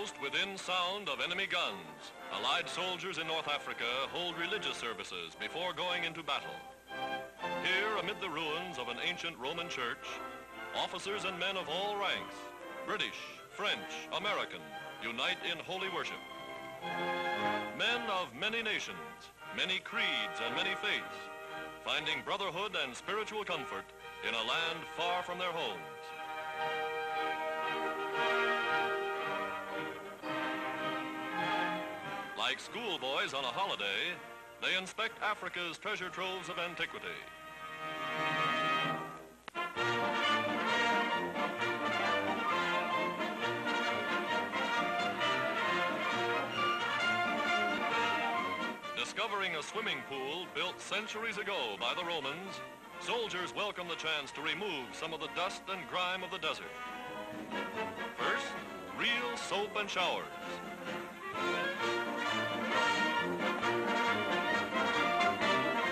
Almost within sound of enemy guns, Allied soldiers in North Africa hold religious services before going into battle. Here, amid the ruins of an ancient Roman church, officers and men of all ranks, British, French, American, unite in holy worship. Men of many nations, many creeds and many faiths, finding brotherhood and spiritual comfort in a land far from their homes. Like schoolboys on a holiday, they inspect Africa's treasure troves of antiquity. Discovering a swimming pool built centuries ago by the Romans, soldiers welcome the chance to remove some of the dust and grime of the desert. First, real soap and showers.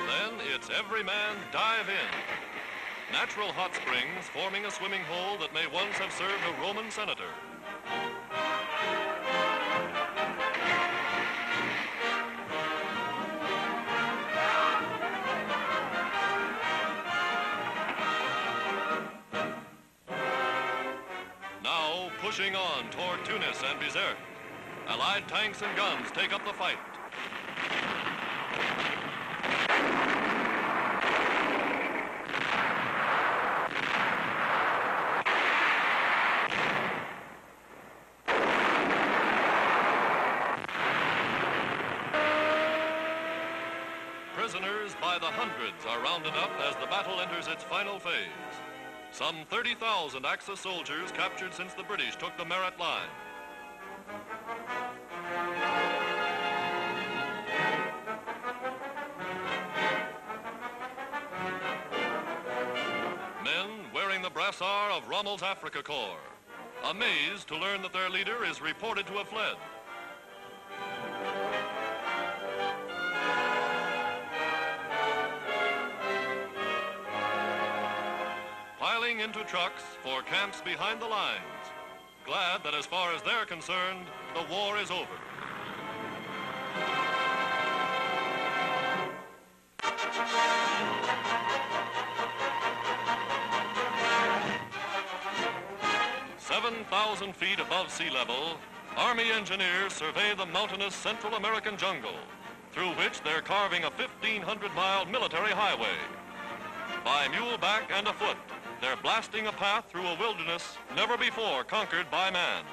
Then it's every man dive in. Natural hot springs forming a swimming hole that may once have served a Roman senator. Pushing on toward Tunis and Bizerte, Allied tanks and guns take up the fight. Prisoners by the hundreds are rounded up as the battle enters its final phase. Some 30,000 Axis soldiers captured since the British took the Merat line. Men wearing the brassard of Rommel's Africa Corps, amazed to learn that their leader is reported to have fled. Into trucks for camps behind the lines, glad that as far as they're concerned, the war is over. "7,000 feet above sea level, Army engineers survey the mountainous Central American jungle, through which they're carving a 1,500-mile military highway. By muleback and afoot, they're blasting a path through a wilderness never before conquered by man.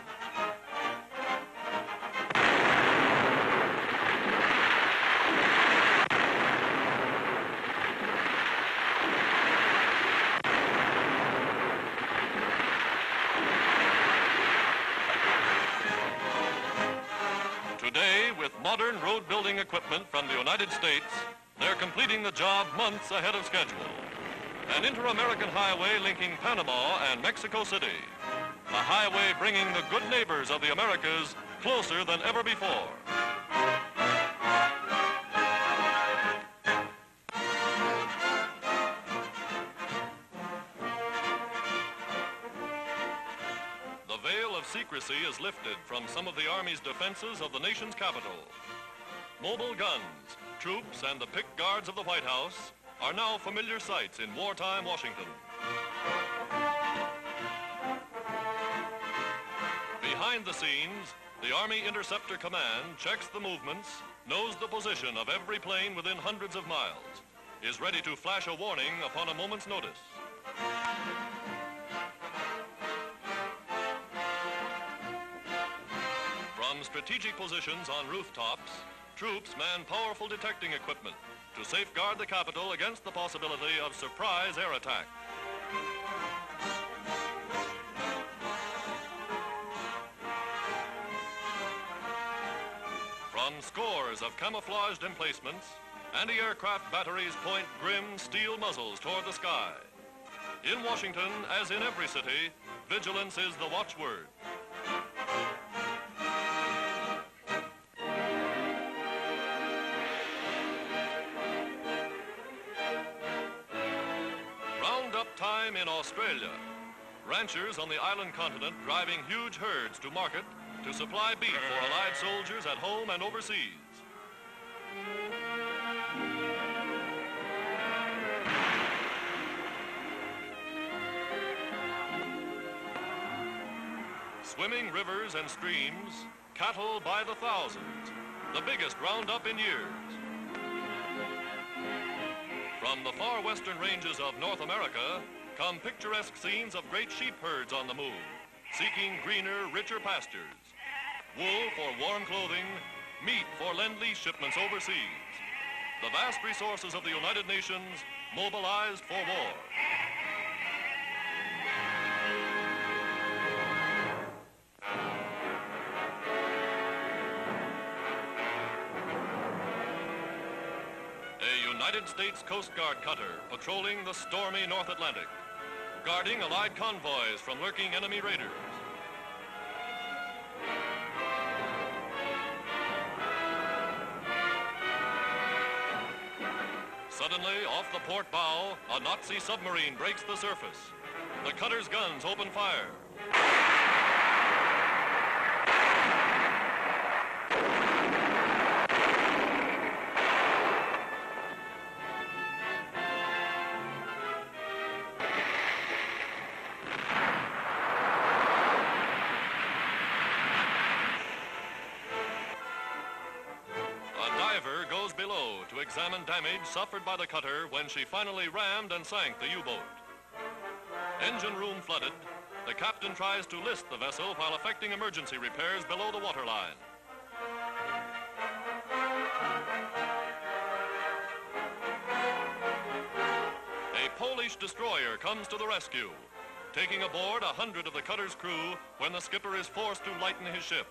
Today, with modern road-building equipment from the United States, they're completing the job months ahead of schedule. An inter-American highway linking Panama and Mexico City. A highway bringing the good neighbors of the Americas closer than ever before. The veil of secrecy is lifted from some of the Army's defenses of the nation's capital. Mobile guns, troops, and the picked guards of the White House are now familiar sights in wartime Washington. Behind the scenes, the Army Interceptor Command checks the movements, knows the position of every plane within hundreds of miles, is ready to flash a warning upon a moment's notice. From strategic positions on rooftops, troops man powerful detecting equipment to safeguard the capital against the possibility of surprise air attack. From scores of camouflaged emplacements, anti-aircraft batteries point grim steel muzzles toward the sky. In Washington, as in every city, vigilance is the watchword. In Australia, ranchers on the island continent driving huge herds to market to supply beef for Allied soldiers at home and overseas. Swimming rivers and streams, cattle by the thousands, the biggest roundup in years. From the far western ranges of North America come picturesque scenes of great sheep herds on the move, seeking greener, richer pastures. Wool for warm clothing, meat for lend-lease shipments overseas. The vast resources of the United Nations mobilized for war. A United States Coast Guard cutter patrolling the stormy North Atlantic, guarding Allied convoys from lurking enemy raiders. Suddenly, off the port bow, a Nazi submarine breaks the surface. The cutter's guns open fire. Goes below to examine damage suffered by the cutter when she finally rammed and sank the U-boat. Engine room flooded, the captain tries to list the vessel while effecting emergency repairs below the waterline. A Polish destroyer comes to the rescue, taking aboard 100 of the cutter's crew when the skipper is forced to lighten his ship.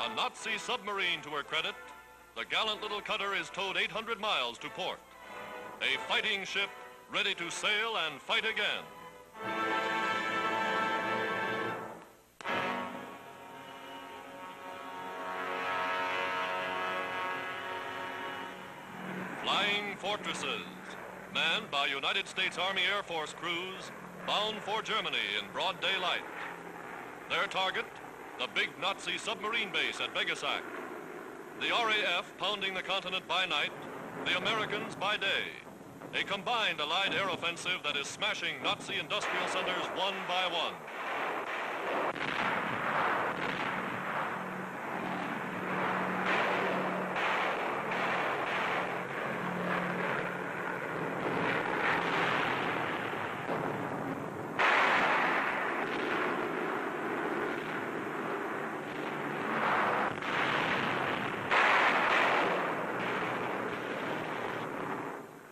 A Nazi submarine to her credit, the gallant little cutter is towed 800 miles to port. A fighting ship ready to sail and fight again. Flying fortresses, manned by United States Army Air Force crews, bound for Germany in broad daylight. Their target, the big Nazi submarine base at Vegasac. The RAF pounding the continent by night, the Americans by day. A combined Allied air offensive that is smashing Nazi industrial centers one by one.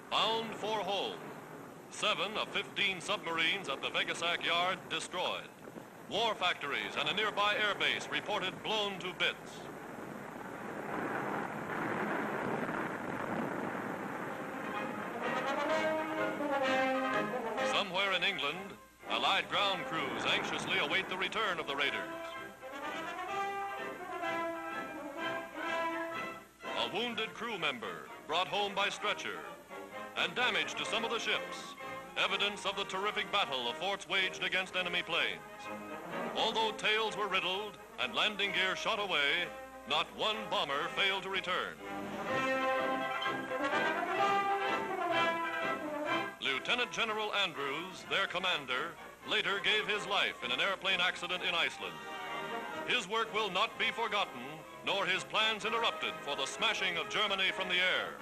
Bound for home. 7 of 15 submarines at the Vegasac yard destroyed. War factories and a nearby air base reported blown to bits. Somewhere in England, Allied ground crews anxiously await the return of the raiders. A wounded crew member brought home by stretcher, and damage to some of the ships, evidence of the terrific battle the forts waged against enemy planes. Although tails were riddled and landing gear shot away, not one bomber failed to return. Lieutenant General Andrews, their commander, later gave his life in an airplane accident in Iceland. His work will not be forgotten, nor his plans interrupted for the smashing of Germany from the air.